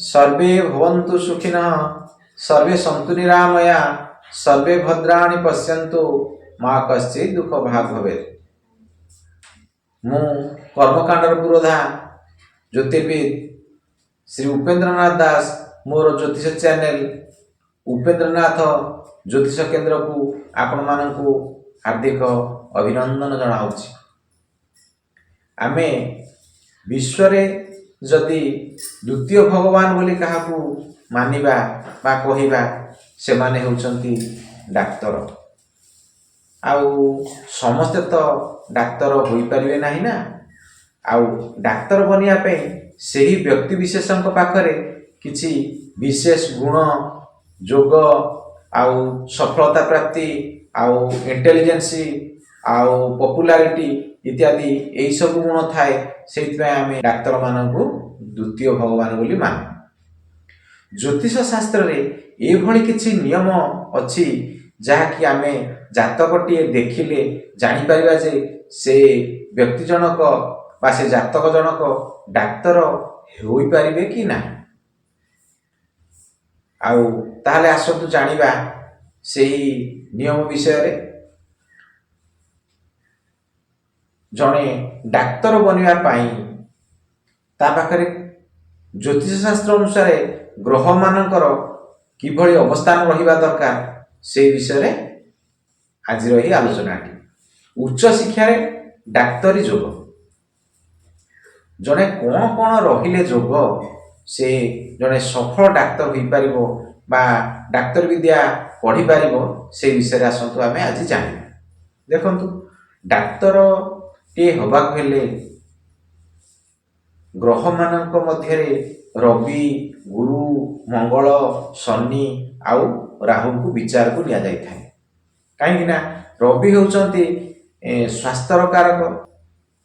सर्वे भवन्तु सुखिनः सर्वे सन्तु निरामया सर्वे भद्राणि पश्यन्तु माँ कश्चित् दुख भाग भवेत्। मु कर्मकांडर पुरोधा ज्योतिर्विद श्री उपेन्द्रनाथ दास मोर ज्योतिष चैनल उपेन्द्रनाथ ज्योतिष केन्द्र को आपण मानकु हार्दिक अभिनंदन जनाऊँच। आमे विश्वरे जदि द्वितीय भगवान बोली काहाकू मानिबा बा कहिबा से माने होउचंती डाक्तर। आउ समस्ते तो डाक्तर होई परिबे नाही ना। आउ डाक्तर बनिया पे सही व्यक्ति विशेषण पाखरे किछि विशेष गुण जोग आउ सफलता प्राप्ति आउ इंटेलिजेंसी आउ पॉपुलारिटी इत्यादि यही सब गुण थाए से आम डाक्तर मानू द्वितीय भगवान बोली मान। ज्योतिष शास्त्र रे एभली किछि नियम अछि जहाँकि आम जातकटीए देखिले जानी परिबा जे से व्यक्ति जनक बा से जातक जनक डाक्तर होई परिबे कि ना। आउ ताहले आसतु जानिबा सेही नियम विषय रे। जणे डाक्तर बनिया पाई ता पाखरे ज्योतिष शास्त्र अनुसार ग्रह मानकर किभली अवस्थान रहिबा दरकार से विषय रे आज रही आलोचना। उच्च शिक्षा रे डाक्तरी जोग जणे कोन कोन रहिले जोग से जणे सफल डाक्तर होई परिबो बा डाक्तर विद्या पढ़ी परिबो से विषय आसतु आमे आज जानिबा। देखंतु डाक्तर टे हबा हेले ग्रह मानक मध्य रवि गुरु मंगल शनि आउ राहु को विचार को लिया जाय थाए। कहीं रवि होउचंती स्वास्थ्यर कारक।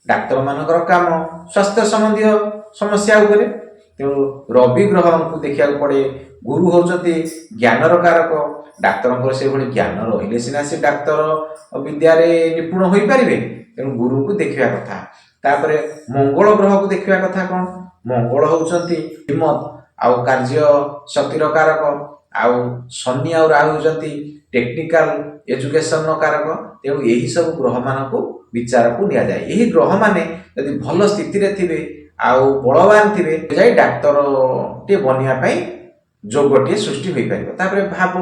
डाक्तर मानकर काम स्वास्थ्य संबंधी समस्या उपरे तेणु रवि ग्रह को देखा पड़े। गुरु होउचंती ज्ञानर कारक। डाक्तर से भली ज्ञान रहिले सिना से डाक्तर विद्या निपुण होई परिबे तेणु गुरु को देखा कथा। तापरे मंगल ग्रह को देखा कथा कौन मंगल होउचंती हिम्मत आउ कार्य शक्तिर कारक। आउ शनि आउ राहु होउचंती टेक्निकल एजुकेशन कारक। तेणु यही सब ग्रह मान को विचार को लिया जाए। यही ग्रह माने यदि भल स्थिति रे थिबे आउ बलवान थिबे जाई डाक्तर टे बनिया पई जोगटे सृष्टि होई परिबो। तापरे भाव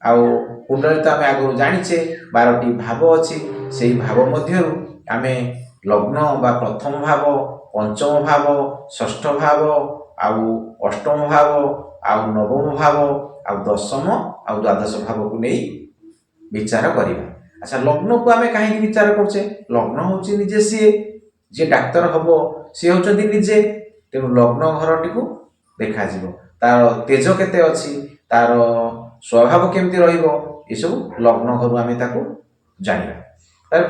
आउ कुंडली तो आमे आगु जानिछे 12टी भाव अछि। सेही भाव मध्यरु आमे लग्न बा प्रथम भाव पंचम भाव षष्ठ भाव आउ अष्टम भाव आउ नवम भाव आउ दशम आउ द्वादश भाव को नहीं विचार करिबा। अच्छा लग्न को आमे काहे विचार करछे लग्न होची निजे सी जे डाक्तर हबो सी होचंती निजे। तेणु लग्न घरटी को देखा जिवो तार तेज केते अछि तार स्वभाव केमती रहिबो ए सब लग्न घर आमे ताको जानिबा। तार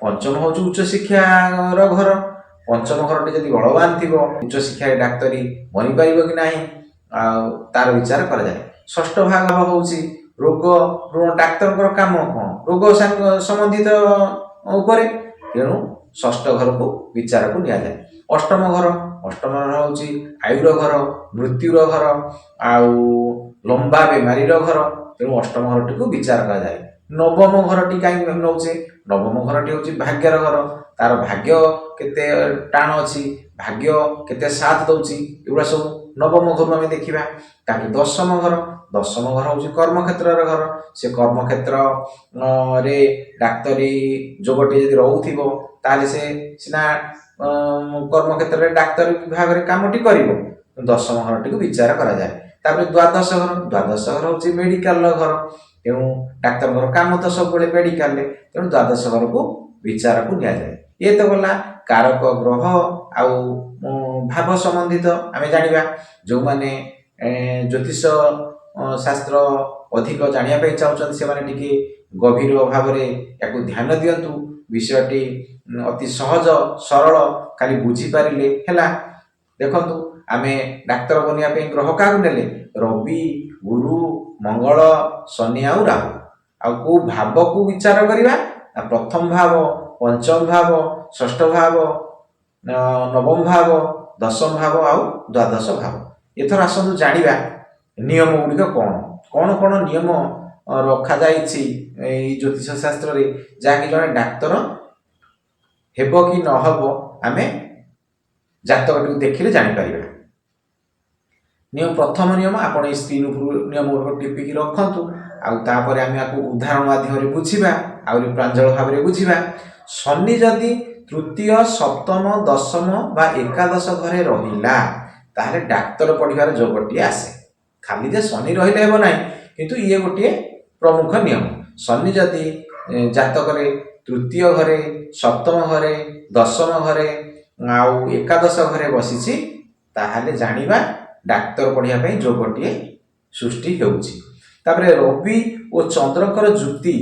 पंचम होची उच्च शिक्षा घर। पंचम घरटी जदि बलवान थिबो उच्च शिक्षा डाक्तरी बनि परिबो कि नाही तार विचार करा जाय। षष्ठ भाग होची रोग डाक्तर काम कौन रोग संबंधित उपरे तेणु षष्ठ घर को विचार को लिया जाए। अष्टम घर होची आयुर घर मृत्युर घर आउ लंबा बेमारीर घर। तेणु अष्टम घरटी को विचार करा जाए। नवम घरटी कहीं नौचे नवम घरटी होची भाग्यर घर। तार भाग्य केते टाण अछि भाग्य केते साथ दउची एगुड़ा सब नवम घर आम देखा। ताकि दशम घर होची कर्म क्षेत्र घर। से कर्म क्षेत्र रे डाक्तरी जोगटे यदि रहउथिबो ताले से सिना कर्म क्षेत्र रे डाक्तरी विभाग रे कामटी करिवो। दशम घरटी को विचार करा जाए। तापर द्वादश घर होची मेडिकल घर। तेणु डाक्तर काम तो सब बड़े मेडिकल तेणु द्वादश घर को विचार को लिया जाए। ये तो गला कारक ग्रह आउ भाव संबंधित आम जानिबा। जो माने ज्योतिष शास्त्र अधिक जानिया पे चाहउछन से माने टिके गभीर भाव रे याकु ध्यान दियंतु। विषयटी अति सहज सरल खाली बुझी पारिले हैला। देखंतु आमे डाक्तर बनिया पे ग्रह का नेले रवि गुरु मंगल शनि आउ राहु। आ को भाव को विचार करिबा प्रथम भाव पंचम भाव षष्ठ भाव नवम भाव दशम भाव आउ द्वादश भाव एथर आसतु जानिबा नियम गुड़िक कौन कौन कौन नियम रखा जाइछि ज्योतिष शास्त्र रे जहाँकि जड़े डाक्तर हेब कि नहब आमे जातक देखिले जापर। नियम प्रथम नियम आपण स्क्रीन उपर नियम गुड़िक टिपिकी रखु आउे आम उदाहरण माध्यम बुझा आहरी प्रांजल भाव में बुझा। शनि जदि तृतीय सप्तम दशम बा एकादश घरे रहिला ताहले डाक्तर पढ़िबार जोगटी आसे। खाली जे शनि रहिले हेबो नाही किंतु ये गोटे प्रमुख नियम। शनि जदि जातक तृतीय घरे सप्तम घरे दशम घरे आउ एकादश घरे बसिछि ताहले जानिबा डाक्तर पढ़िया पई जोगटी सृष्टि हेउछि। तापरे रवि और चंद्रकर जुति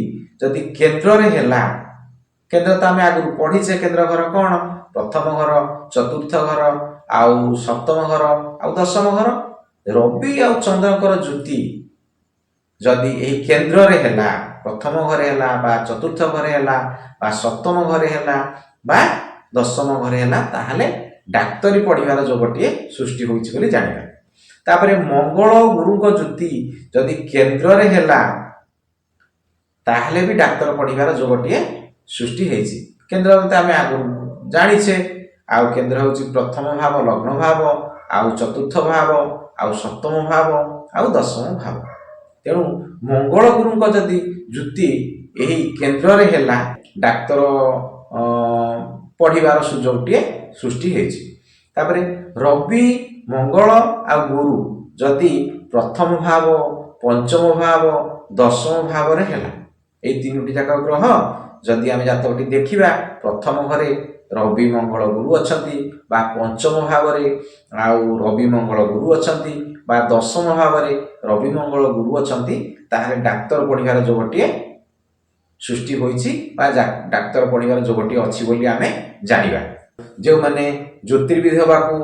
जदि केंद्र रे हेला केंद्र तो आम आगु पढ़ीचे केंद्र घर कौन प्रथम घर चतुर्थ घर आउ सप्तम घर आउ दशम घर। रवि आउ चंद्रकर जुति जदि यही केंद्र रे हेला प्रथम घरे हेला बा चतुर्थ घरे हेला बा सप्तम घरे हेला बा दशम घरे हेला ताहले डाक्तरी पढ़िबार जोगटी सृष्टि होइछि बोली जानिबा। तापरे मंगल गुरुଙ୍କ जुति जदि केंद्र रे हेला ताहले भी डाक्तर पढ़िबार जोगटी सृष्टि होइछि। केंद्र आम आगु जानिछे आउ केंद्र होछि प्रथम भाव लग्न भाव आउ चतुर्थ भाव आउ सप्तम भाव आउ दशम भाव। तेणु मंगल गुरुଙ୍କ जदि जुति यही केंद्र रे हेला डाक्तर पढ़िबार सुजोगटी सृष्टि होइछि। तापरे रवि मंगल आ गुरु जदि प्रथम भाव पंचम भाव दशम भाव रे हेला ए तीनोटी जाक ग्रह जदि आम जातकटी देखिबा प्रथम घरे रवि मंगल गुरु अछंती बा पंचम भाव रे आउ रवि मंगल गुरु अछंती बा दशम भाव रे रवि मंगल गुरु अछंती ताहले डाक्तर पढ़िबार जोगटी सृष्टि होइछि बा डाक्तर पढ़िबार जोगटी अछि बोली आमे जानिबा। जो माने ज्योतिर्विद हेबाकू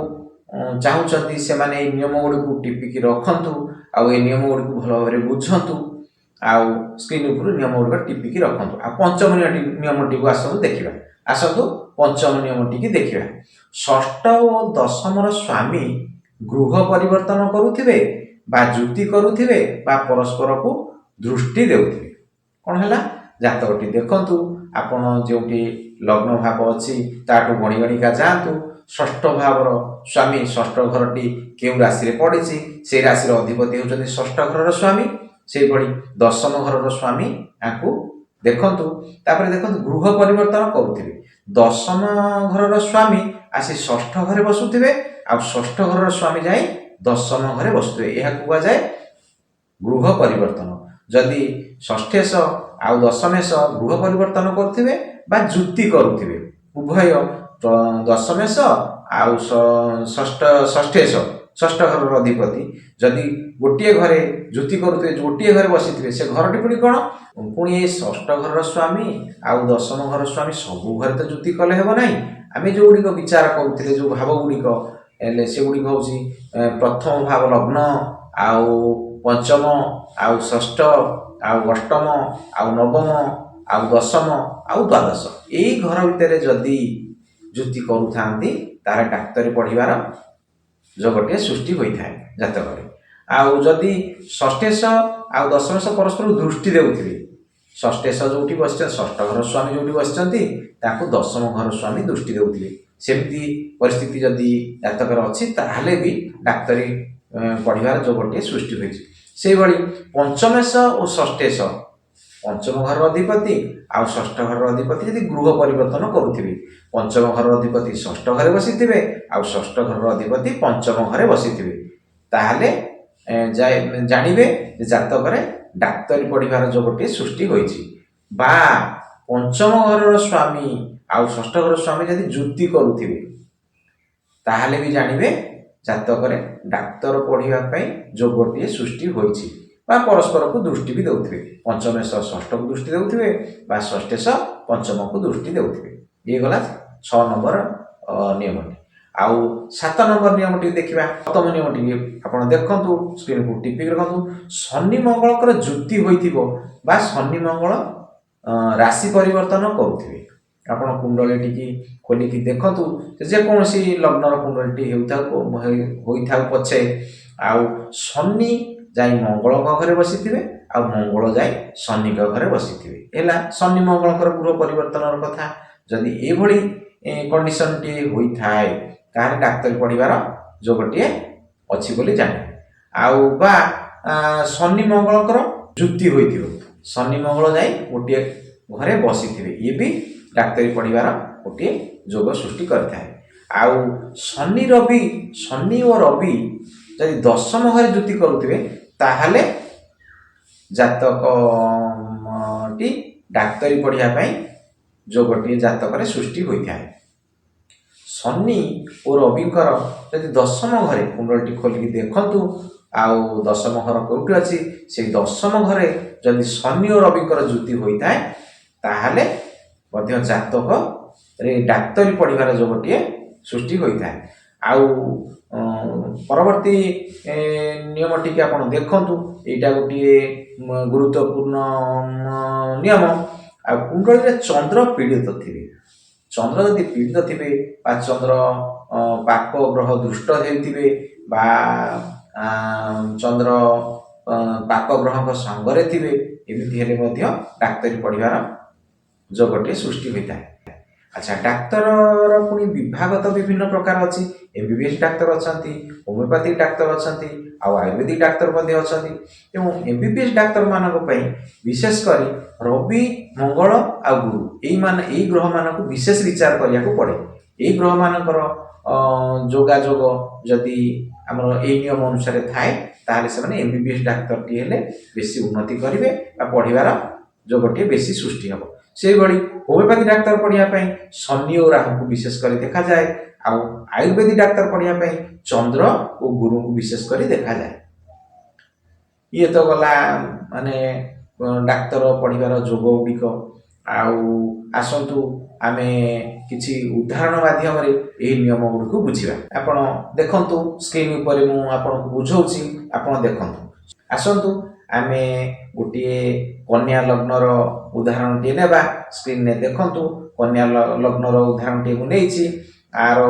चाहूँगी से माने नियम गुड़ी को टिपिकी रखु आउ नियम गुड़ी को भल भाव बुझंतु आउ स्क्रीन उपर नियम गुड़िक टिपिकी रखु। आ पंचम नियमटी को आसतु देखा आसतु पंचम नियमटी की देखा। षष्ठ और दशम स्वामी गृह परिवर्तन करुथिबे बा जुति करुथिबे बा परस्पर को दृष्टि देउथिबे। कौन है जातकटी देखंतु आपण जोटी लग्न भाव अच्छी ताठू गणी गणिका जातु षष्ठ भावर स्वामी षष्ठ घरटी केउ राशि रे पड़िछि से राशि अधिपति होउछन्ति षष्ठ घर स्वामी से भली दशम घर स्वामी आकु देखंतु। तापर देखंतु गृह परिवर्तन करुथिबे दशम घर स्वामी आसी षष्ठ घरे बसुथिबे आ षष्ठ घर स्वामी जाई दशम घरे बसुथिबे। एहा कुआ जाय गृह परिवर्तन। जदि षष्ठेश आ दशमेश गृह परिवर्तन करुथिबे बा जुति करुथिबे उभय दशमेश आउ षष्ठेश षष्ठ घर अधिपति जदि गोटे घरे जुति करुथे गोटे घरे बसी से घरटी पुणी कौन पुणी षष्ठ घर स्वामी आउ दशम घर स्वामी सबू घरे तो जुति कले हेब ना। आम जो गुड़िक विचार करुले जो भाव गुड़िक से गुड़िक हूँ प्रथम भाव लग्न आउ पंचम आउ षष्ठ आउ अष्टम आउ नवम आउ दशम आउ द्वादश यही घर भितर जदि जुति करुथांती तार डाक्तरी पढ़िबार जोगटे सृष्टि होता है जातक। आउ जदि षष्ठेश आउ दशमेश परस्पर दृष्टि देउथिबे षष्ठेश जोटी बस षष्ठ घर स्वामी जोटी बसचंती ताकू दशम घर स्वामी दृष्टि देउथिबे सेमती परिस्थिति जदि जातकर अछि ताहले भी डाक्तरी पढ़िबार जोगटे सृष्टि होइछि। से भली पंचमेश और षष्ठेश पंचम घर अधिपति आउ षष्ठ घर अधिपति यदि गृह परिवर्तन करुथिबे पंचम घर अधिपति षष्ठ घरे बसिथिबे आउ षष्ठ घर अधिपति पंचम घरे बसिथिबे ताहले जानिबे जातक रे डाक्तरी पढ़िबार जोगटे सृष्टि होइछि। बा पंचम घर स्वामी आउ षष्ठ घर स्वामी यदि जुति करुथिबे ताहले भी जानिबे जातक रे डाक्तर पढ़िबा पई जोगटे सृष्टि होइछि बा परस्पर को दृष्टि भी देउथिबे पंचमेश षष्ठ को दृष्टि देउथिबे बा षष्ठेश पंचम को दृष्टि देउथिबे। ये गला 6 नंबर नियमटी। आउ 7 नंबर नियमटी देखिबा। 7 नियमटी आपण देखंतु स्क्रीन को टिपि रखंतु शनि मंगलकर जुति होइथिबो बा शनि मंगल राशि परिवर्तन करुथिबे आपण कुंडलीटी की खोलिकी देखंतु जे कोनोसी लग्नर कुंडलीटी होइथाउ पछे ଆଉ ଶନି ଯାଇ ମଙ୍ଗଳଙ୍କ ଘରେ ବସିଥିବେ ଆଉ ମଙ୍ଗଳ ଯାଇ ଶନିଙ୍କ ଘରେ ବସିଥିବେ। ହେଲା ଶନି ମଙ୍ଗଳଙ୍କର ଗୃହ ପରିବର୍ତ୍ତନର କଥା। ଯଦି ଏଭଳି କଣ୍ଡିସନଟିଏ ହୋଇଥାଏ ତାହେଲେ ଡାକ୍ତରୀ ପଢ଼ିବାର ଯୋଗଟିଏ ଅଛି ବୋଲି ଜାଣିବେ। ଆଉ ବା ଶନି ମଙ୍ଗଳଙ୍କର ଯୁକ୍ତି ହୋଇଥିବ, ଶନି ମଙ୍ଗଳ ଯାଇ ଗୋଟିଏ ଘରେ ବସିଥିବେ, ଇଏ ବି ଡାକ୍ତରୀ ପଢ଼ିବାର ଗୋଟିଏ ଯୋଗ ସୃଷ୍ଟି କରିଥାଏ। ଆଉ ଶନି ଓ ରବି ଯଦି ଦଶମ ଘରେ ଯୁକ୍ତି କରୁଥିବେ ତାହେଲେ ଜାତକଟି ଡାକ୍ତରୀ ପଢ଼ିବା ପାଇଁ ଯୋଗଟିଏ ଜାତକରେ ସୃଷ୍ଟି ହୋଇଥାଏ। ଶନି ଓ ରବିଙ୍କର ଯଦି ଦଶମ ଘରେ, କୁଣ୍ଡଳୀଟି ଖୋଲିକି ଦେଖନ୍ତୁ ଆଉ ଦଶମ ଘର କେଉଁଠି ଅଛି, ସେଇ ଦଶମ ଘରେ ଯଦି ଶନି ଓ ରବିଙ୍କର ଯୁକ୍ତି ହୋଇଥାଏ ତାହେଲେ ମଧ୍ୟ ଜାତକରେ ଡାକ୍ତରୀ ପଢ଼ିବାର ଯୋଗଟିଏ ସୃଷ୍ଟି ହୋଇଥାଏ। ଆଉ ପରବର୍ତ୍ତୀ ନିୟମ ଟିକେ ଆପଣ ଦେଖନ୍ତୁ, ଏଇଟା ଗୋଟିଏ ଗୁରୁତ୍ୱପୂର୍ଣ୍ଣ ନିୟମ। ଆଉ କୁଣ୍ଡଳୀରେ ଚନ୍ଦ୍ର ପୀଡ଼ିତ ଥିବେ, ଚନ୍ଦ୍ର ଯଦି ପୀଡ଼ିତ ଥିବେ ବା ଚନ୍ଦ୍ର ପାପ ଗ୍ରହ ଦୃଷ୍ଟ ହେଉଥିବେ ବା ଚନ୍ଦ୍ର ପାପ ଗ୍ରହଙ୍କ ସଙ୍ଗରେ ଥିବେ, ଏମିତି ହେଲେ ମଧ୍ୟ ଡାକ୍ତରୀ ପଢ଼ିବାର ଯୋଗଟିଏ ସୃଷ୍ଟି ହୋଇଥାଏ। ଆଚ୍ଛା, ଡାକ୍ତରର ପୁଣି ବିଭାଗ ତ ବିଭିନ୍ନ ପ୍ରକାର ଅଛି। MBBS ଡାକ୍ତର ଅଛନ୍ତି, ହୋମିଓପାଥିକ ଡାକ୍ତର ଅଛନ୍ତି, ଆଉ ଆୟୁର୍ବେଦିକ ଡାକ୍ତର ମଧ୍ୟ ଅଛନ୍ତି। ଏବଂ MBBS ଡାକ୍ତରମାନଙ୍କ ପାଇଁ ବିଶେଷ କରି ରବି, ମଙ୍ଗଳ ଆଉ ଗୁରୁ ଏଇ ଗ୍ରହମାନଙ୍କୁ ବିଶେଷ ବିଚାର କରିବାକୁ ପଡ଼େ। ଏଇ ଗ୍ରହମାନଙ୍କର ଯୋଗାଯୋଗ ଯଦି ଆମର ଏଇ ନିୟମ ଅନୁସାରେ ଥାଏ ତାହେଲେ ସେମାନେ MBBS ଡାକ୍ତରଟି ହେଲେ ବେଶୀ ଉନ୍ନତି କରିବେ ବା ପଢ଼ିବାର ଯୋଗଟିଏ ବେଶୀ ସୃଷ୍ଟି ହେବ। ସେହିଭଳି ହୋମିଓପାଥି ଡାକ୍ତର ପଢ଼ିବା ପାଇଁ ଶନି ଓ ରାହୁଙ୍କୁ ବିଶେଷ କରି ଦେଖାଯାଏ। ଆଉ ଆୟୁର୍ବେଦିକ ଡାକ୍ତର ପଢ଼ିବା ପାଇଁ ଚନ୍ଦ୍ର ଓ ଗୁରୁଙ୍କୁ ବିଶେଷ କରି ଦେଖାଯାଏ। ଇଏ ତ ଗଲା ମାନେ ଡାକ୍ତର ପଢ଼ିବାର ଯୋଗ ଗୁଡ଼ିକ। ଆଉ ଆସନ୍ତୁ ଆମେ କିଛି ଉଦାହରଣ ମାଧ୍ୟମରେ ଏହି ନିୟମ ଗୁଡ଼ିକୁ ବୁଝିବା। ଆପଣ ଦେଖନ୍ତୁ, ସ୍କ୍ରିନ୍ ଉପରେ ମୁଁ ଆପଣଙ୍କୁ ବୁଝାଉଛି, ଆପଣ ଦେଖନ୍ତୁ। ଆସନ୍ତୁ ଆମେ ଗୋଟିଏ କନ୍ୟା ଲଗ୍ନର ଉଦାହରଣଟିଏ ନେବା। ସ୍କ୍ରିନ୍ରେ ଦେଖନ୍ତୁ, କନ୍ୟା ଲଗ୍ନର ଉଦାହରଣଟିଏ ମୁଁ ନେଇଛି। ଆର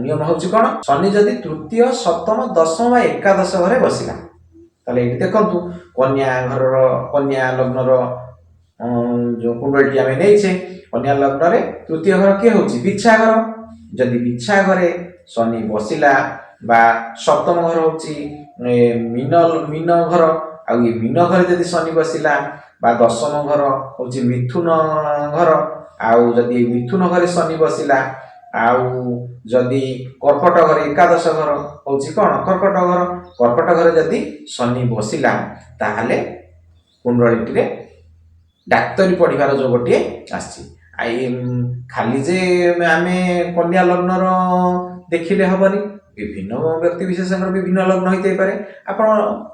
ନିୟମ ହେଉଛି କ'ଣ? ଶନି ଯଦି ତୃତୀୟ, ସପ୍ତମ, ଦଶମ ବା ଏକାଦଶ ଘରେ ବସିଲା, ତାହେଲେ ଏଇଠି ଦେଖନ୍ତୁ କନ୍ୟା ଲଗ୍ନର ଯେଉଁ କୁଣ୍ଡଳୀଟି ଆମେ ନେଇଛେ, କନ୍ୟା ଲଗ୍ନରେ ତୃତୀୟ ଘର କିଏ ହେଉଛି? ବିଛା ଘର। ଯଦି ବିଛା ଘରେ ଶନି ବସିଲା ବା ସପ୍ତମ ଘର ହେଉଛି ମୀନ ଘର, ଆଉ ଏ ମୀନ ଘରେ ଯଦି ଶନି ବସିଲା ବା ଦଶମ ଘର ହେଉଛି ମିଥୁନ ଘର, ଆଉ ଯଦି ମିଥୁନ ଘରେ ଶନି ବସିଲା, ଆଉ ଯଦି କର୍କଟ ଘରେ ଏକାଦଶ ଘର ହେଉଛି କ'ଣ? କର୍କଟ ଘର। କର୍କଟ ଘରେ ଯଦି ଶନି ବସିଲା ତାହେଲେ କୁଣ୍ଡଳୀଟିରେ ଡାକ୍ତରୀ ପଢ଼ିବାର ଯୋଗଟିଏ ଆସିଛି। ଖାଲି ଯେ ଆମେ କନ୍ୟା ଲଗ୍ନର ଦେଖିଲେ ହେବନି, ବିଭିନ୍ନ ବ୍ୟକ୍ତି ବିଶେଷଙ୍କର ବିଭିନ୍ନ ଲଗ୍ନ ହୋଇଥାଇପାରେ। ଆପଣ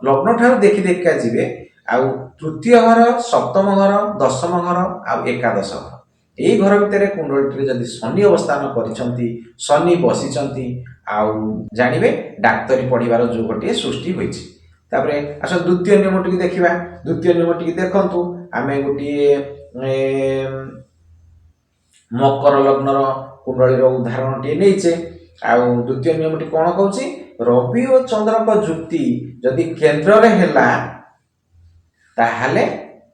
ଲଗ୍ନ ଠାରୁ ଦେଖି ଦେଖିକା ଯିବେ। ଆଉ ତୃତୀୟ ଘର, ସପ୍ତମ ଘର, ଦଶମ ଘର ଆଉ ଏକାଦଶ ଘର, ଏଇ ଘର ଭିତରେ କୁଣ୍ଡଳୀଟିରେ ଯଦି ଶନି ଅବସ୍ଥାନ କରିଛନ୍ତି, ଶନି ବସିଛନ୍ତି, ଆଉ ଜାଣିବେ ଡାକ୍ତରୀ ପଢ଼ିବାର ଯୋଗଟିଏ ସୃଷ୍ଟି ହୋଇଛି। ତାପରେ ଆସ ଦ୍ୱିତୀୟ ନିୟମଟିକି ଦେଖିବା। ଦ୍ୱିତୀୟ ନିୟମଟିକି ଦେଖନ୍ତୁ, ଆମେ ଗୋଟିଏ ମକର ଲଗ୍ନର କୁଣ୍ଡଳୀର ଉଦାହରଣଟିଏ ନେଇଛେ। ଆଉ ଦ୍ୱିତୀୟ ନିୟମଟି କ'ଣ କହୁଛି? ରବି ଓ ଚନ୍ଦ୍ରଙ୍କ ଯୁକ୍ତି ଯଦି କେନ୍ଦ୍ରରେ ହେଲା ତାହେଲେ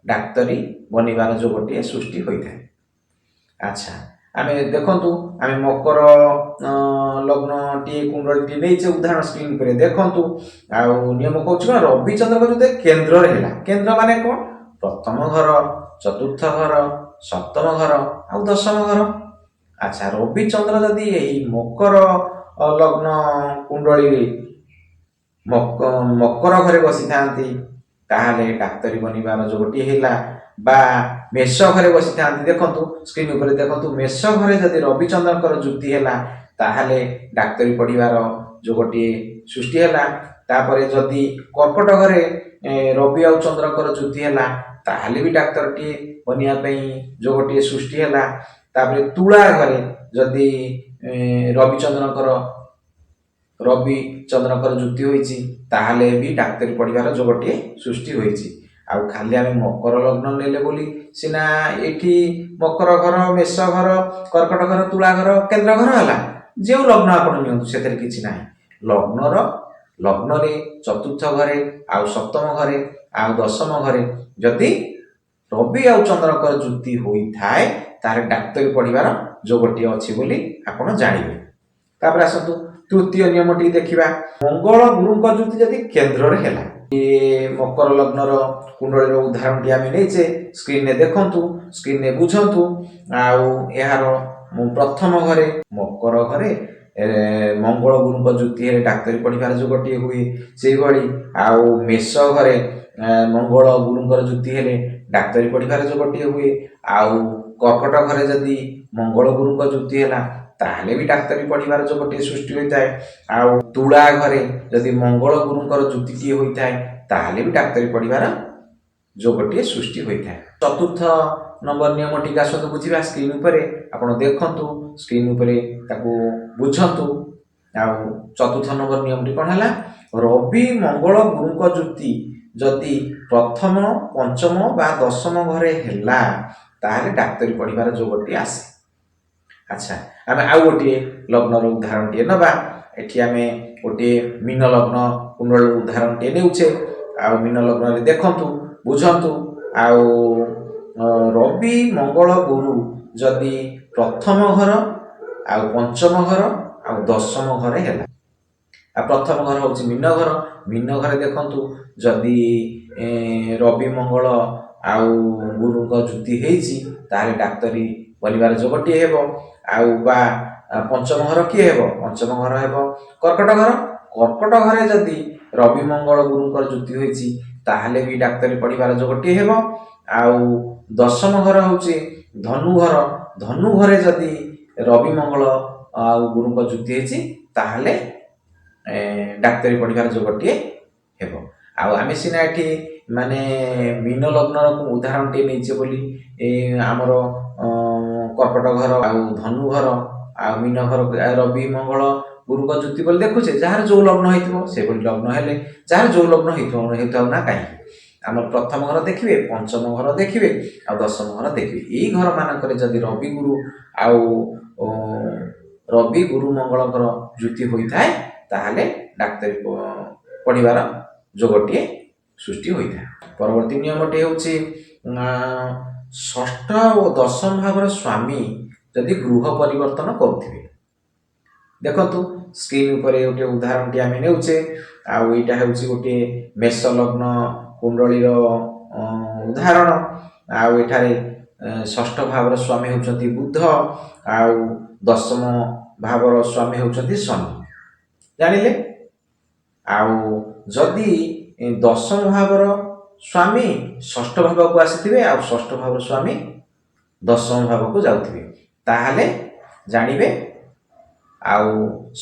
ଡାକ୍ତରୀ ବନିବାର ଯୋଗଟିଏ ସୃଷ୍ଟି ହୋଇଥାଏ। ଆଚ୍ଛା, ଆମେ ଦେଖନ୍ତୁ, ଆମେ ମକର ଲଗ୍ନଟିଏ କୁଣ୍ଡଳୀଟିଏ ନେଇଛେ ଉଦାହରଣ, ସ୍କ୍ରିନ୍ ଉପରେ ଦେଖନ୍ତୁ। ଆଉ ନିୟମ କହୁଛି କ'ଣ? ରବି ଚନ୍ଦ୍ରଙ୍କ ଯଦି କେନ୍ଦ୍ରରେ ହେଲା, କେନ୍ଦ୍ର ମାନେ କ'ଣ? ପ୍ରଥମ ଘର, ଚତୁର୍ଥ ଘର, ସପ୍ତମ ଘର ଆଉ ଦଶମ ଘର। ଆଚ୍ଛା, ରବି ଚନ୍ଦ୍ର ଯଦି ଏହି ମକର ଲଗ୍ନ କୁଣ୍ଡଳୀରେ ମକର ଘରେ ବସିଥାନ୍ତି ତାହେଲେ ଡାକ୍ତରୀ ବନିବାର ଯୋଗଟିଏ ହେଲା। ବା ମେଷ ଘରେ ବସିଥାନ୍ତି, ଦେଖନ୍ତୁ ସ୍କ୍ରିନ୍ ଉପରେ ଦେଖନ୍ତୁ, ମେଷ ଘରେ ଯଦି ରବିଚନ୍ଦ୍ରଙ୍କର ଯୁକ୍ତି ହେଲା ତାହେଲେ ଡାକ୍ତରୀ ପଢ଼ିବାର ଯୋଗଟିଏ ସୃଷ୍ଟି ହେଲା। ତାପରେ ଯଦି କର୍କଟ ଘରେ ରବି ଆଉ ଚନ୍ଦ୍ରଙ୍କର ଯୁକ୍ତି ହେଲା ତାହେଲେ ବି ଡାକ୍ତରଟିଏ ବନିବା ପାଇଁ ଯୋଗଟିଏ ସୃଷ୍ଟି ହେଲା। ତାପରେ ତୁଳା ଘରେ ଯଦି ରବିଚନ୍ଦ୍ରଙ୍କର ଯୁକ୍ତି ହୋଇଛି ତାହେଲେ ବି ଡାକ୍ତରୀ ପଢ଼ିବାର ଯୋଗଟିଏ ସୃଷ୍ଟି ହୋଇଛି। ଆଉ ଖାଲି ଆମେ ମକର ଲଗ୍ନ ନେଲେ ବୋଲି ସିନା ଏଠି ମକର ଘର, ମେଷ ଘର, କର୍କଟ ଘର, ତୁଳା ଘର, କେନ୍ଦ୍ର ଘର ହେଲା। ଯେଉଁ ଲଗ୍ନ ଆପଣ ନିଅନ୍ତୁ ସେଥିରେ କିଛି ନାହିଁ। ଲଗ୍ନର ଲଗ୍ନରେ ଚତୁର୍ଥ ଘରେ ଆଉ ସପ୍ତମ ଘରେ ଆଉ ଦଶମ ଘରେ ଯଦି ରବି ଆଉ ଚନ୍ଦ୍ରଙ୍କର ଯୁତି ହୋଇଥାଏ ତାହେଲେ ଡାକ୍ତରୀ ପଢ଼ିବାର ଯୋଗଟିଏ ଅଛି ବୋଲି ଆପଣ ଜାଣିବେ। ତାପରେ ଆସନ୍ତୁ ତୃତୀୟ ନିୟମଟି ଦେଖିବା। ମଙ୍ଗଳ ଗୁରୁଙ୍କ ଯୁତି ଯଦି କେନ୍ଦ୍ରରେ ହେଲା, ମକର ଲଗ୍ନର କୁଣ୍ଡଳୀର ଉଦାହରଣଟି ଆମେ ନେଇଛେ, ସ୍କ୍ରିନରେ ଦେଖନ୍ତୁ, ସ୍କ୍ରିନରେ ବୁଝନ୍ତୁ। ଆଉ ଏହାର ପ୍ରଥମ ଘରେ ମକର ଘରେ ମଙ୍ଗଳ ଗୁରୁଙ୍କ ଯୁତି ହେଲେ ଡାକ୍ତରୀ ପଢ଼ିବାର ଯୋଗଟିଏ ହୁଏ। ସେଇଭଳି ଆଉ ମେଷ ଘରେ ମଙ୍ଗଳ ଗୁରୁଙ୍କର ଯୁତି ହେଲେ ଡାକ୍ତରୀ ପଢ଼ିବାର ଯୋଗଟିଏ ହୁଏ। ଆଉ କର୍କଟ ଘରେ ଯଦି ମଙ୍ଗଳ ଗୁରୁଙ୍କ ଯୁତି ହେଲା ତାହେଲେ ବି ଡାକ୍ତରୀ ପଢ଼ିବାର ଯୋଗଟିଏ ସୃଷ୍ଟି ହୋଇଥାଏ। ଆଉ ତୁଳା ଘରେ ଯଦି ମଙ୍ଗଳ ଗୁରୁଙ୍କର ଯୁତିଟିଏ ହୋଇଥାଏ ତାହେଲେ ବି ଡାକ୍ତରୀ ପଢ଼ିବାର ଯୋଗଟିଏ ସୃଷ୍ଟି ହୋଇଥାଏ। ଚତୁର୍ଥ ନମ୍ବର ନିୟମଟିକୁ ଆସନ୍ତୁ ବୁଝିବା। ସ୍କ୍ରିନ୍ ଉପରେ ଆପଣ ଦେଖନ୍ତୁ, ସ୍କ୍ରିନ୍ ଉପରେ ତାକୁ ବୁଝନ୍ତୁ। ଆଉ ଚତୁର୍ଥ ନମ୍ବର ନିୟମଟି କ'ଣ ହେଲା? ରବି ମଙ୍ଗଳ ଗୁରୁଙ୍କ ଯୁତି ଯଦି ପ୍ରଥମ, ପଞ୍ଚମ ବା ଦଶମ ଘରେ ହେଲା ତାହେଲେ ଡାକ୍ତରୀ ପଢ଼ିବାର ଯୋଗଟି ଆସେ। ଆଚ୍ଛା, ଆମେ ଆଉ ଗୋଟିଏ ଲଗ୍ନର ଉଦାହରଣଟିଏ ନେବା। ଏଠି ଆମେ ଗୋଟିଏ ମୀନ ଲଗ୍ନ କୁଣ୍ଡଳୀର ଉଦାହରଣଟିଏ ନେଉଛେ। ଆଉ ମୀନ ଲଗ୍ନରେ ଦେଖନ୍ତୁ, ବୁଝନ୍ତୁ। ଆଉ ରବି ମଙ୍ଗଳ ଗୁରୁ ଯଦି ପ୍ରଥମ ଘର ଆଉ ପଞ୍ଚମ ଘର ଆଉ ଦଶମ ଘରେ ହେଲା, ଆଉ ପ୍ରଥମ ଘର ହେଉଛି ମୀନ ଘର। ମୀନ ଘରେ ଦେଖନ୍ତୁ ଯଦି ରବି ମଙ୍ଗଳ ଆଉ ଗୁରୁଙ୍କ ଯୁତି ହେଇଛି ତାହେଲେ ଡାକ୍ତରୀ ପଢ଼ିବାର ଯୋଗଟିଏ ହେବ। ଆଉ ବା ପଞ୍ଚମ ଘର କିଏ ହେବ? ପଞ୍ଚମ ଘର ହେବ କର୍କଟ ଘର। କର୍କଟ ଘରେ ଯଦି ରବି ମଙ୍ଗଳ ଗୁରୁଙ୍କର ଯୁତି ହୋଇଛି ତାହେଲେ ବି ଡାକ୍ତରୀ ପଢ଼ିବାର ଯୋଗଟିଏ ହେବ। ଆଉ ଦଶମ ଘର ହେଉଛି ଧନୁ ଘର। ଧନୁ ଘରେ ଯଦି ରବି ମଙ୍ଗଳ ଆଉ ଗୁରୁଙ୍କ ଯୁତି ହେଇଛି ତାହେଲେ ଡାକ୍ତରୀ ପଢ଼ିବାର ଯୋଗଟିଏ ହେବ। ଆଉ ଆମେ ସିନା ଏଠି ମାନେ ମୀନ ଲଗ୍ନର ଉଦାହରଣଟିଏ ନେଇଛେ ବୋଲି ଆମର କର୍କଟ ଘର ଆଉ ଧନୁ ଘର ଆଉ ମୀନ ଘର ରବି ମଙ୍ଗଳ ଗୁରୁଙ୍କ ଯୁତି ବୋଲି ଦେଖୁଛେ। ଯାହାର ଯେଉଁ ଲଗ୍ନ ହେଇଥିବ ସେଭଳି ଲଗ୍ନ ହେଲେ, ଯାହାର ଯେଉଁ ଲଗ୍ନ ହେଇଥାଉ ନା କାହିଁକି, ଆମର ପ୍ରଥମ ଘର ଦେଖିବେ, ପଞ୍ଚମ ଘର ଦେଖିବେ ଆଉ ଦଶମ ଘର ଦେଖିବେ। ଏଇ ଘର ମାନଙ୍କରେ ଯଦି ରବି ଗୁରୁ ଆଉ ରବି ଗୁରୁ ମଙ୍ଗଳଙ୍କର ଯୁତି ହୋଇଥାଏ ତାହେଲେ ଡାକ୍ତରୀ ପଢ଼ିବାର ଯୋଗଟିଏ ସୃଷ୍ଟି ହୋଇଥାଏ। ପରବର୍ତ୍ତୀ ନିୟମଟି ହେଉଛି ଷଷ୍ଠ ଓ ଦଶମ ଭାବର ସ୍ୱାମୀ ଯଦି ଗୃହ ପରିବର୍ତ୍ତନ କରୁଥିବେ। ଦେଖନ୍ତୁ ସ୍କ୍ରିନ୍ ଉପରେ ଗୋଟିଏ ଉଦାହରଣଟି ଆମେ ନେଉଛେ। ଆଉ ଏଇଟା ହେଉଛି ଗୋଟିଏ ମେଷ ଲଗ୍ନ କୁଣ୍ଡଳୀର ଉଦାହରଣ। ଆଉ ଏଠାରେ ଷଷ୍ଠ ଭାବର ସ୍ୱାମୀ ହେଉଛନ୍ତି ବୁଧ ଆଉ ଦଶମ ଭାବର ସ୍ୱାମୀ ହେଉଛନ୍ତି ଶନି, ଜାଣିଲେ। ଆଉ ଯଦି ଦଶମ ଭାବର ସ୍ୱାମୀ ଷଷ୍ଠ ଭାବକୁ ଆସିଥିବେ ଆଉ ଷଷ୍ଠ ଭାବର ସ୍ୱାମୀ ଦଶମ ଭାବକୁ ଯାଉଥିବେ ତାହେଲେ ଜାଣିବେ ଆଉ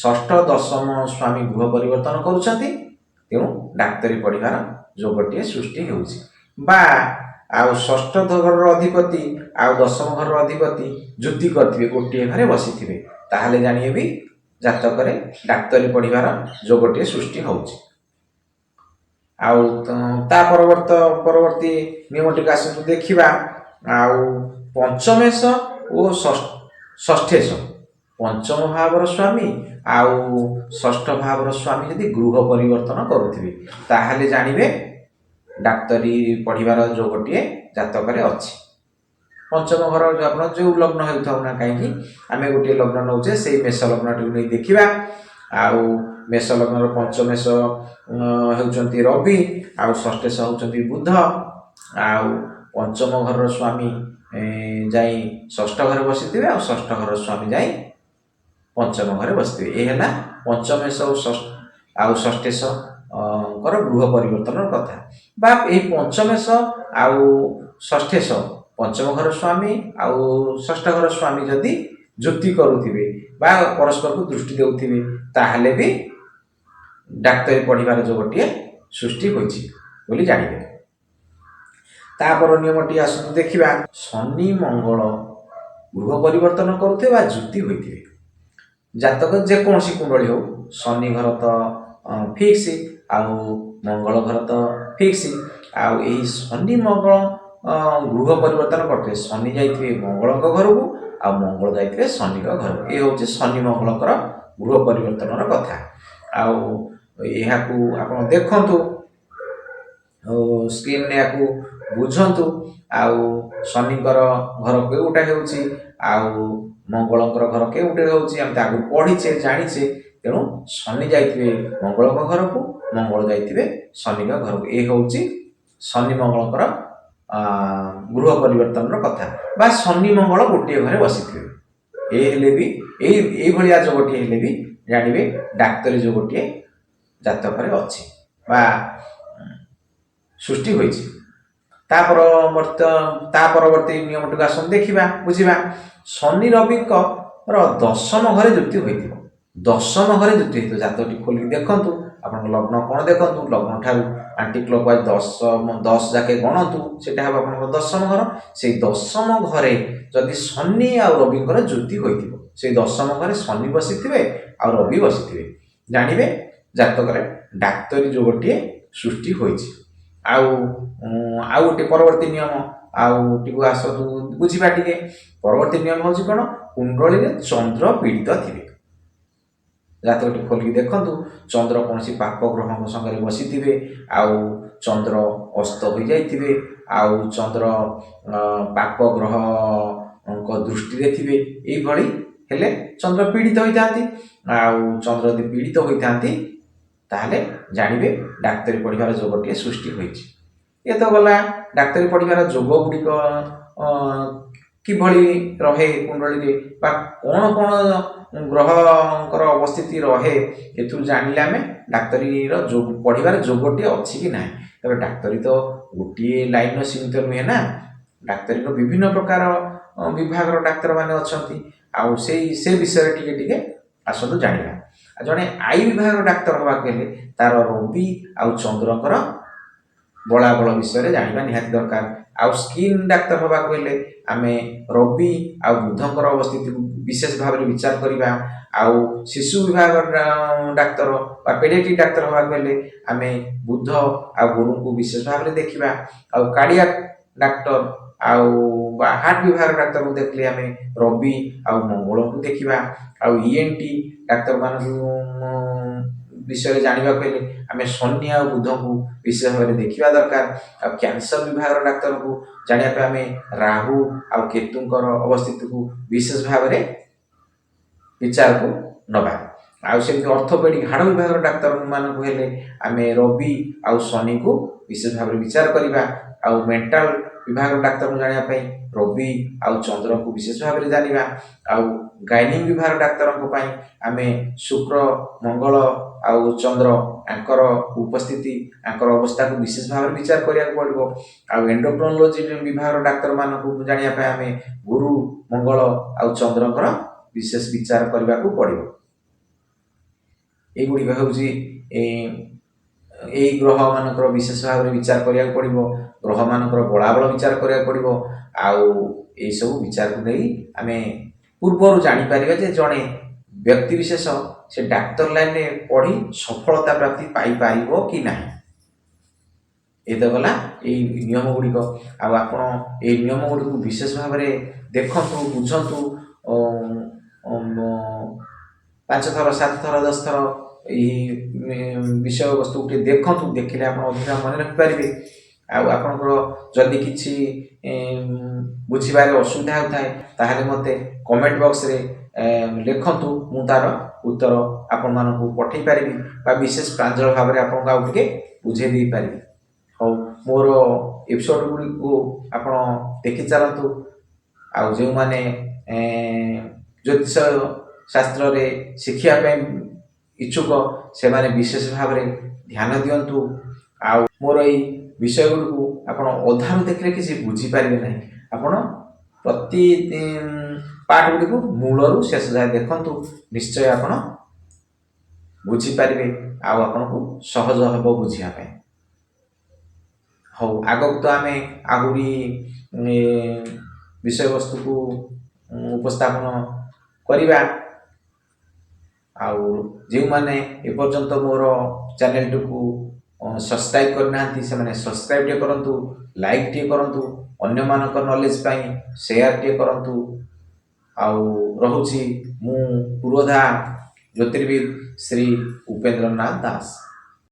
ଷଷ୍ଠ ଦଶମ ସ୍ୱାମୀ ଗୃହ ପରିବର୍ତ୍ତନ କରୁଛନ୍ତି, ତେଣୁ ଡାକ୍ତରୀ ପଢ଼ିବାର ଯୋଗଟିଏ ସୃଷ୍ଟି ହେଉଛି। ବା ଆଉ ଷଷ୍ଠ ଘରର ଅଧିପତି ଆଉ ଦଶମ ଘରର ଅଧିପତି ଯୁତି କରିଥିବେ, ଗୋଟିଏ ଘରେ ବସିଥିବେ, ତାହେଲେ ଜାଣିବେ ବି ଜାତକରେ ଡାକ୍ତରୀ ପଢ଼ିବାର ଯୋଗଟିଏ ସୃଷ୍ଟି ହେଉଛି। ଆଉ ତା ପରବର୍ତ୍ତୀ ନିୟମଟିକୁ ଆସନ୍ତୁ ଦେଖିବା। ଆଉ ପଞ୍ଚମେଷ ଓ ଷଷ୍ଠେଶ, ପଞ୍ଚମ ଭାବର ସ୍ୱାମୀ ଆଉ ଷଷ୍ଠ ଭାବର ସ୍ୱାମୀ ଯଦି ଗୃହ ପରିବର୍ତ୍ତନ କରୁଥିବେ ତାହେଲେ ଜାଣିବେ ଡାକ୍ତରୀ ପଢ଼ିବାର ଯୋଗଟିଏ ଜାତକରେ ଅଛି। ପଞ୍ଚମ ଘର ଆପଣ ଯେଉଁ ଲଗ୍ନ ହେଉଥାଉ ନା କାହିଁକି, ଆମେ ଗୋଟିଏ ଲଗ୍ନ ନେଉଛେ, ସେଇ ମେଷ ଲଗ୍ନଟିକୁ ନେଇ ଦେଖିବା। ଆଉ ମେଷ ଲଗ୍ନର ପଞ୍ଚମେଷ ହେଉଛନ୍ତି ରବି ଆଉ ଷଷ୍ଠେଶ ହେଉଛନ୍ତି ବୁଧ। ଆଉ ପଞ୍ଚମ ଘରର ସ୍ୱାମୀ ଯାଇ ଷଷ୍ଠ ଘରେ ବସିଥିବେ ଆଉ ଷଷ୍ଠ ଘରର ସ୍ୱାମୀ ଯାଇ ପଞ୍ଚମ ଘରେ ବସିଥିବେ। ଏ ହେଲା ପଞ୍ଚମେଷ ଆଉ ଷଷ୍ଠେଶଙ୍କର ଗୃହ ପରିବର୍ତ୍ତନର କଥା। ବା ଏହି ପଞ୍ଚମେଷ ଆଉ ଷଷ୍ଠେଶ ପଞ୍ଚମ ଘର ସ୍ୱାମୀ ଆଉ ଷଷ୍ଠ ଘର ସ୍ୱାମୀ ଯଦି ଯୁକ୍ତି କରୁଥିବେ ବା ପରସ୍ପରକୁ ଦୃଷ୍ଟି ଦେଉଥିବେ ତାହେଲେ ବି ଡାକ୍ତରୀ ପଢ଼ିବାର ଯୋଗଟିଏ ସୃଷ୍ଟି ହୋଇଛି ବୋଲି ଜାଣିବେ। ତାପର ନିୟମଟି ଆସନ୍ତୁ ଦେଖିବା। ଶନି ମଙ୍ଗଳ ଗୃହ ପରିବର୍ତ୍ତନ କରୁଥିବେ ବା ଯୁକ୍ତି ହୋଇଥିବେ, ଜାତକ ଯେକୌଣସି କୁଣ୍ଡଳୀ ହଉ, ଶନି ଘର ତ ଫିକ୍ସ ଆଉ ମଙ୍ଗଳ ଘର ତ ଫିକ୍ସ। ଆଉ ଏହି ଶନି ମଙ୍ଗଳ ଗୃହ ପରିବର୍ତ୍ତନ କରୁଥିବେ, ଶନି ଯାଇଥିବେ ମଙ୍ଗଳଙ୍କ ଘରକୁ ଆଉ ମଙ୍ଗଳ ଯାଇଥିବେ ଶନିଙ୍କ ଘରକୁ। ଏ ହେଉଛି ଶନି ମଙ୍ଗଳଙ୍କର ଗୃହ ପରିବର୍ତ୍ତନର କଥା। ଆଉ ଏହାକୁ ଆପଣ ଦେଖନ୍ତୁ, ସ୍କ୍ରିନ୍ରେ ଏହାକୁ ବୁଝନ୍ତୁ। ଆଉ ଶନିଙ୍କର ଘର କେଉଁଟା ହେଉଛି ଆଉ ମଙ୍ଗଳଙ୍କର ଘର କେଉଁଟା ହେଉଛି ଆମେ ତାକୁ ପଢ଼ିଛେ ଜାଣିଛେ। ତେଣୁ ଶନି ଯାଇଥିବେ ମଙ୍ଗଳଙ୍କ ଘରକୁ, ମଙ୍ଗଳ ଯାଇଥିବେ ଶନିଙ୍କ ଘରକୁ। ଏ ହେଉଛି ଶନି ମଙ୍ଗଳଙ୍କର ଗୃହ ପରିବର୍ତ୍ତନର କଥା। ବା ଶନି ମଙ୍ଗଳ ଗୋଟିଏ ଘରେ ବସିଥିବେ। ଏ ହେଲେ ବି ଏଇଭଳିଆ ଯୋଗଟିଏ ହେଲେ ବି ଜାଣିବେ ଡାକ୍ତରୀ ଯୋଗଟିଏ ଜାତକରେ ଅଛି ବା ସୃଷ୍ଟି ହୋଇଛି। ତା ପରବର୍ତ୍ତୀ ନିୟମଟିକୁ ଆସନ୍ତୁ ଦେଖିବା, ବୁଝିବା। ଶନି ରବିଙ୍କର ଦଶମ ଘରେ ଯୁକ୍ତି ହୋଇଥିବ। ଦଶମ ଘରେ ଯୁକ୍ତି ହୋଇଥିବ। ଜାତକଟି ଖୋଲିକି ଦେଖନ୍ତୁ, ଆପଣଙ୍କ ଲଗ୍ନ କ'ଣ ଦେଖନ୍ତୁ। ଲଗ୍ନ ଠାରୁ ଆଣ୍ଟି କ୍ଲକୱାଇଜ୍ 10 ଯାକେ ଗଣନ୍ତୁ, ସେଇଟା ହେବ ଆପଣଙ୍କର ଦଶମ ଘର। ସେଇ ଦଶମ ଘରେ ଯଦି ଶନି ଆଉ ରବିଙ୍କର ଯୁକ୍ତି ହୋଇଥିବ, ସେଇ ଦଶମ ଘରେ ଶନି ବସିଥିବେ ଆଉ ରବି ବସିଥିବେ, ଜାଣିବେ ଜାତକରେ ଡାକ୍ତରୀ ଯୋଗଟିଏ ସୃଷ୍ଟି ହୋଇଛି। ଆଉ ଗୋଟେ ପରବର୍ତ୍ତୀ ନିୟମ ଟିକୁ ଆସନ୍ତୁ ବୁଝିବା ଟିକେ। ପରବର୍ତ୍ତୀ ନିୟମ ହେଉଛି କ'ଣ? କୁଣ୍ଡଳୀରେ ଚନ୍ଦ୍ର ପୀଡ଼ିତ ଥିବେ। ଜାତକଟି ଖୋଲିକି ଦେଖନ୍ତୁ, ଚନ୍ଦ୍ର କୌଣସି ପାପ ଗ୍ରହଙ୍କ ସାଙ୍ଗରେ ବସିଥିବେ, ଆଉ ଚନ୍ଦ୍ର ଅସ୍ତ ହୋଇଯାଇଥିବେ, ଆଉ ଚନ୍ଦ୍ର ପାପ ଗ୍ରହଙ୍କ ଦୃଷ୍ଟିରେ ଥିବେ। ଏଇଭଳି ହେଲେ ଚନ୍ଦ୍ର ପୀଡ଼ିତ ହୋଇଥାନ୍ତି। ଆଉ ଚନ୍ଦ୍ର ଯଦି ପୀଡ଼ିତ ହୋଇଥାନ୍ତି ତାହେଲେ ଜାଣିବେ ଡାକ୍ତରୀ ପଢ଼ିବାର ଯୋଗଟିଏ ସୃଷ୍ଟି ହୋଇଛି। ଏ ତ ଗଲା ଡାକ୍ତରୀ ପଢ଼ିବାର ଯୋଗ ଗୁଡ଼ିକ କିଭଳି ରହେ କୁଣ୍ଡଳୀରେ, ବା କ'ଣ କ'ଣ ଗ୍ରହଙ୍କର ଅବସ୍ଥିତି ରହେ, ଏଥିରୁ ଜାଣିଲେ ଆମେ ଡାକ୍ତରୀର ପଢ଼ିବାର ଯୋଗଟିଏ ଅଛି କି ନାହିଁ। ତେବେ ଡାକ୍ତରୀ ତ ଗୋଟିଏ ଲାଇନ୍ର ସୀମିତ ନୁହେଁ ନା। ଡାକ୍ତରୀର ବିଭିନ୍ନ ପ୍ରକାର ବିଭାଗର ଡାକ୍ତରମାନେ ଅଛନ୍ତି। ଆଉ ସେ ବିଷୟରେ ଟିକେ ଆସନ୍ତୁ ଜାଣିବା। ଜଣେ ଆଇ ବିଭାଗର ଡାକ୍ତର ହେବାକୁ ହେଲେ ତାର ରବି ଆଉ ଚନ୍ଦ୍ରଙ୍କର ବଳାବଳ ବିଷୟରେ ଜାଣିବା ନିହାତି ଦରକାର। ଆଉ ସ୍କିନ୍ ଡାକ୍ତର ହେବାକୁ ହେଲେ ଆମେ ରବି ଆଉ ବୁଧଙ୍କର ଅବସ୍ଥିତିକୁ ବିଶେଷ ଭାବରେ ବିଚାର କରିବା। ଆଉ ଶିଶୁ ବିଭାଗ ଡାକ୍ତର ବା ପେଡ଼ିଆଟ୍ରିକ୍ ଡାକ୍ତର ହେବାକୁ ହେଲେ ଆମେ ବୁଧ ଆଉ ଗୁରୁଙ୍କୁ ବିଶେଷ ଭାବରେ ଦେଖିବା। ଆଉ କାର୍ଡ଼ିଆକ୍ ଡାକ୍ତର ଆଉ ବା ହାର୍ଟ ବିଭାଗ ଡାକ୍ତରଙ୍କୁ ଦେଖିଲେ ଆମେ ରବି ଆଉ ମଙ୍ଗଳଙ୍କୁ ଦେଖିବା। ଆଉ ENT ଡାକ୍ତରମାନଙ୍କୁ ବିଷୟରେ ଜାଣିବାକୁ ହେଲେ ଆମେ ଶନି ଆଉ ବୁଧଙ୍କୁ ବିଶେଷ ଭାବରେ ଦେଖିବା ଦରକାର। ଆଉ କ୍ୟାନ୍ସର ବିଭାଗର ଡାକ୍ତରଙ୍କୁ ଜାଣିବା ପାଇଁ ଆମେ ରାହୁ ଆଉ କେତୁଙ୍କର ଅବସ୍ଥିତିକୁ ବିଶେଷ ଭାବରେ ବିଚାରକୁ ନେବା। ଆଉ ସେମିତି ଅର୍ଥୋପେଡ଼ିକ୍ ହାଡ଼ ବିଭାଗର ଡାକ୍ତରମାନଙ୍କୁ ହେଲେ ଆମେ ରବି ଆଉ ଶନିକୁ ବିଶେଷ ଭାବରେ ବିଚାର କରିବା। ଆଉ ମେଣ୍ଟାଲ ବିଭାଗର ଡାକ୍ତରଙ୍କୁ ଜାଣିବା ପାଇଁ ରବି ଆଉ ଚନ୍ଦ୍ରକୁ ବିଶେଷ ଭାବରେ ଜାଣିବା। ଆଉ ଗାଇନିକ୍ ବିଭାଗ ଡାକ୍ତରଙ୍କ ପାଇଁ ଆମେ ଶୁକ୍ର, ମଙ୍ଗଳ ଆଉ ଚନ୍ଦ୍ର ଆଙ୍କର ଉପସ୍ଥିତି, ଆଙ୍କର ଅବସ୍ଥାକୁ ବିଶେଷ ଭାବରେ ବିଚାର କରିବାକୁ ପଡ଼ିବ। ଆଉ ଏଣ୍ଡୋକ୍ରୋନୋଲୋଜି ବିଭାଗର ଡାକ୍ତରମାନଙ୍କୁ ଜାଣିବା ପାଇଁ ଆମେ ଗୁରୁ, ମଙ୍ଗଳ ଆଉ ଚନ୍ଦ୍ରଙ୍କର ବିଶେଷ ବିଚାର କରିବାକୁ ପଡ଼ିବ। ଏଇଗୁଡ଼ିକ ହେଉଛି ଏଇ ଗ୍ରହମାନଙ୍କର ବିଶେଷ ଭାବରେ ବିଚାର କରିବାକୁ ପଡ଼ିବ। ଗ୍ରହମାନଙ୍କର ବଳାବଳ ବିଚାର କରିବାକୁ ପଡ଼ିବ। ଆଉ ଏଇସବୁ ବିଚାରକୁ ନେଇ ଆମେ ପୂର୍ବରୁ ଜାଣିପାରିବା ଯେ ଜଣେ ବ୍ୟକ୍ତିବିଶେଷ ସେ ଡାକ୍ତର ଲାଇନରେ ପଢ଼ି ସଫଳତା ପ୍ରାପ୍ତି ପାଇପାରିବ କି ନାହିଁ। ଏ ତ ଗଲା ଏଇ ନିୟମ ଗୁଡ଼ିକ। ଆଉ ଆପଣ ଏଇ ନିୟମ ଗୁଡ଼ିକୁ ବିଶେଷ ଭାବରେ ଦେଖନ୍ତୁ, ବୁଝନ୍ତୁ। 5 ଥର, 7 ଥର, 10 ଥର ଏହି ବିଷୟବସ୍ତୁ ଟିକେ ଦେଖନ୍ତୁ। ଦେଖିଲେ ଆପଣ ଅଧିକା ମନେ ରଖିପାରିବେ। ଆଉ ଆପଣଙ୍କର ଯଦି କିଛି ବୁଝିବାରେ ଅସୁବିଧା ହେଉଥାଏ ତାହେଲେ ମୋତେ କମେଣ୍ଟ ବକ୍ସରେ ଲେଖନ୍ତୁ। ମୁଁ ତା'ର ଉତ୍ତର ଆପଣମାନଙ୍କୁ ପଠାଇ ପାରିବି ବା ବିଶେଷ ପ୍ରାଞ୍ଜଳ ଭାବରେ ଆପଣଙ୍କୁ ଆଉ ଟିକେ ବୁଝାଇ ଦେଇପାରିବି। ହଉ, ମୋର ଏପିସୋଡ଼ ଗୁଡ଼ିକୁ ଆପଣ ଦେଖି ଚାଲନ୍ତୁ। ଆଉ ଯେଉଁମାନେ ଜ୍ୟୋତିଷ ଶାସ୍ତ୍ରରେ ଶିଖିବା ପାଇଁ ଇଚ୍ଛୁକ ସେମାନେ ବିଶେଷ ଭାବରେ ଧ୍ୟାନ ଦିଅନ୍ତୁ। ଆଉ ମୋର ଏଇ ବିଷୟଗୁଡ଼ିକୁ ଆପଣ ଅଧାରୁ ଦେଖିଲେ କିଛି ବୁଝିପାରିବେ ନାହିଁ। ଆପଣ ପ୍ରତି ପାର୍ଟ ଗୁଡ଼ିକୁ ମୂଳରୁ ଶେଷ ଯାଏ ଦେଖନ୍ତୁ, ନିଶ୍ଚୟ ଆପଣ ବୁଝିପାରିବେ ଆଉ ଆପଣଙ୍କୁ ସହଜ ହେବ ବୁଝିବା ପାଇଁ। ହଉ, ଆଗକୁ ତ ଆମେ ଆହୁରି ବିଷୟବସ୍ତୁକୁ ଉପସ୍ଥାପନ କରିବା। ଆଉ ଯେଉଁମାନେ ଏପର୍ଯ୍ୟନ୍ତ ମୋର ଚ୍ୟାନେଲଟିକୁ ସବସ୍କ୍ରାଇବ୍ କରିନାହାନ୍ତି ସେମାନେ ସବସ୍କ୍ରାଇବ୍ ଟିକେ କରନ୍ତୁ, ଲାଇକ୍ ଟିକେ କରନ୍ତୁ, ଅନ୍ୟମାନଙ୍କ ନଲେଜ ପାଇଁ ସେୟାର ଟିକେ କରନ୍ତୁ। ଆଉ ରହୁଛି ମୁଁ ପୁରୋଧା ଜ୍ୟୋତିର୍ବିଦ ଶ୍ରୀ ଉପେନ୍ଦ୍ରନାଥ ଦାସ।